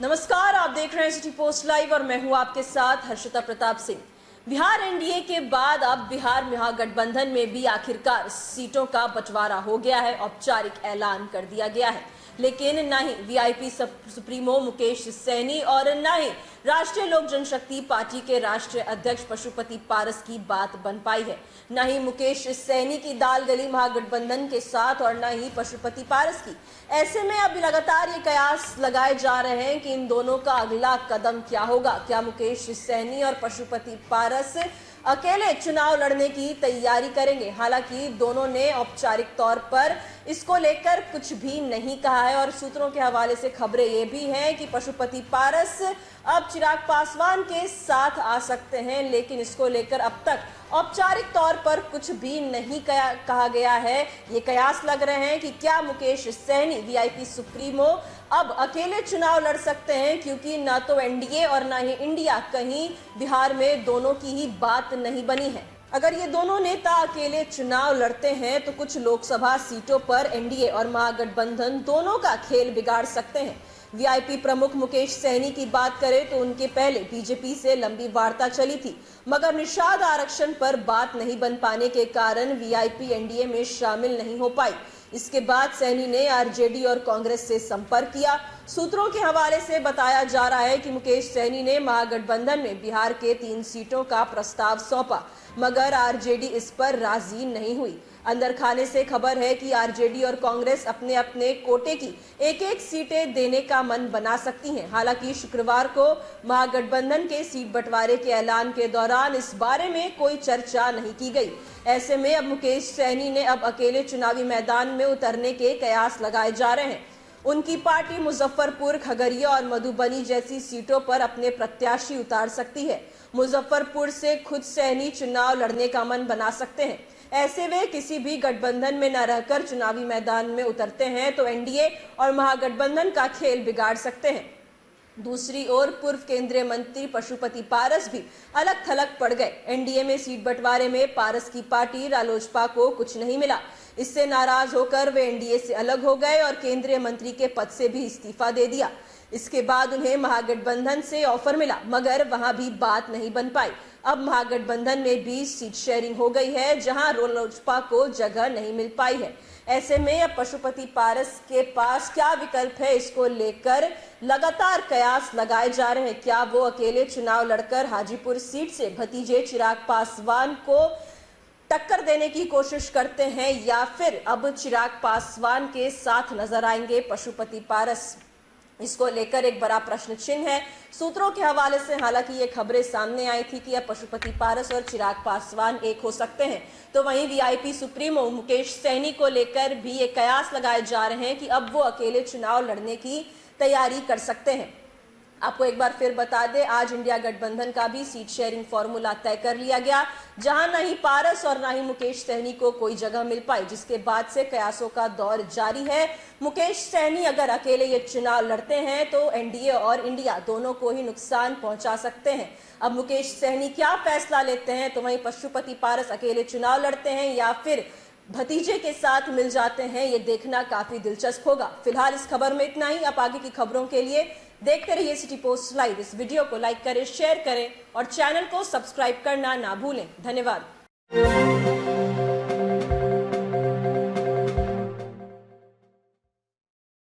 नमस्कार, आप देख रहे हैं सिटी पोस्ट लाइव और मैं हूं आपके साथ हर्षिता प्रताप सिंह। बिहार एनडीए के बाद अब बिहार महागठबंधन में भी आखिरकार सीटों का बंटवारा हो गया है। औपचारिक ऐलान कर दिया गया है, लेकिन न ही वीआईपी सुप्रीमो मुकेश सहनी और न ही राष्ट्रीय लोक जनशक्ति पार्टी के राष्ट्रीय अध्यक्ष पशुपति पारस की बात बन पाई है। न ही मुकेश सहनी की दाल गली महागठबंधन के साथ और न ही पशुपति पारस की। ऐसे में अब लगातार ये कयास लगाए जा रहे हैं कि इन दोनों का अगला कदम क्या होगा। क्या मुकेश सहनी और पशुपति पारस अकेले चुनाव लड़ने की तैयारी करेंगे? हालांकि दोनों ने औपचारिक तौर पर इसको लेकर कुछ भी नहीं कहा है और सूत्रों के हवाले से खबरें ये भी हैं कि पशुपति पारस अब चिराग पासवान के साथ आ सकते हैं, लेकिन इसको लेकर अब तक औपचारिक तौर पर कुछ भी नहीं कहा गया है। ये कयास लग रहे हैं कि क्या मुकेश सहनी वीआईपी सुप्रीमो अब अकेले चुनाव लड़ सकते हैं, क्योंकि न तो एनडीए और न ही इंडिया, कहीं बिहार में दोनों की ही बात नहीं बनी है। अगर ये दोनों नेता अकेले चुनाव लड़ते हैं तो कुछ लोकसभा सीटों पर एनडीए और महागठबंधन दोनों का खेल बिगाड़ सकते हैं। वीआईपी प्रमुख मुकेश सहनी की बात करें तो उनके पहले बीजेपी से लंबी वार्ता चली थी, मगर निषाद आरक्षण पर बात नहीं बन पाने के कारण वीआईपी एनडीए में शामिल नहीं हो पाई। इसके बाद सहनी ने आरजेडी और कांग्रेस से संपर्क किया। सूत्रों के हवाले से बताया जा रहा है कि मुकेश सहनी ने महागठबंधन में बिहार के 3 सीटों का प्रस्ताव सौंपा, मगर आरजेडी इस पर राजी नहीं हुई। अंदर खाने से खबर है कि आरजेडी और कांग्रेस अपने अपने कोटे की एक-एक सीटें देने का मन बना सकती हैं। हालांकि शुक्रवार को महागठबंधन के सीट बंटवारे के ऐलान के दौरान इस बारे में कोई चर्चा नहीं की गई। ऐसे में अब मुकेश सहनी ने अब अकेले चुनावी मैदान में उतरने के कयास लगाए जा रहे हैं। उनकी पार्टी मुजफ्फरपुर, खगड़िया और मधुबनी जैसी सीटों पर अपने प्रत्याशी उतार सकती है। मुजफ्फरपुर से खुद सहनी चुनाव लड़ने का मन बना सकते हैं। ऐसे वे किसी भी गठबंधन में न रहकर चुनावी मैदान में उतरते हैं तो एनडीए और महागठबंधन का खेल बिगाड़ सकते हैं। दूसरी ओर पूर्व केंद्रीय मंत्री पशुपति पारस भी अलग थलग पड़ गए। एनडीए में सीट बंटवारे में पारस की पार्टी रालोसपा को कुछ नहीं मिला। इससे नाराज होकर वे एनडीए से अलग हो गए और केंद्रीय मंत्री के पद से भी इस्तीफा दे दिया। इसके बाद उन्हें महागठबंधन से ऑफर मिला, मगर वहां भी बात नहीं बन पाई। अब महागठबंधन में भी सीट शेयरिंग हो गई है, जहां रालोसपा को जगह नहीं मिल पाई है। ऐसे में अब पशुपति पारस के पास क्या विकल्प है, इसको लेकर लगातार कयास लगाए जा रहे हैं। क्या वो अकेले चुनाव लड़कर हाजीपुर सीट से भतीजे चिराग पासवान को टक्कर देने की कोशिश करते हैं, या फिर अब चिराग पासवान के साथ नजर आएंगे पशुपति पारस? इसको लेकर एक बड़ा प्रश्न चिन्ह है। सूत्रों के हवाले से हालांकि ये खबरें सामने आई थी कि अब पशुपति पारस और चिराग पासवान एक हो सकते हैं, तो वहीं वीआईपी सुप्रीमो मुकेश सहनी को लेकर भी ये कयास लगाए जा रहे हैं कि अब वो अकेले चुनाव लड़ने की तैयारी कर सकते हैं। आपको एक बार फिर बता दें, आज इंडिया गठबंधन का भी सीट शेयरिंग फॉर्मूला तय कर लिया गया, जहां न ही पारस और न ही मुकेश सहनी को कोई जगह मिल पाई, जिसके बाद से कयासों का दौर जारी है। मुकेश सहनी अगर अकेले ये चुनाव लड़ते हैं तो एनडीए और इंडिया दोनों को ही नुकसान पहुंचा सकते हैं। अब मुकेश सहनी क्या फैसला लेते हैं, तो वहीं पशुपति पारस अकेले चुनाव लड़ते हैं या फिर भतीजे के साथ मिल जाते हैं, ये देखना काफी दिलचस्प होगा। फिलहाल इस खबर में इतना ही। आप आगे की खबरों के लिए देखते रहिए सिटी पोस्ट लाइव। इस वीडियो को लाइक करें, शेयर करें और चैनल को सब्सक्राइब करना ना भूलें। धन्यवाद।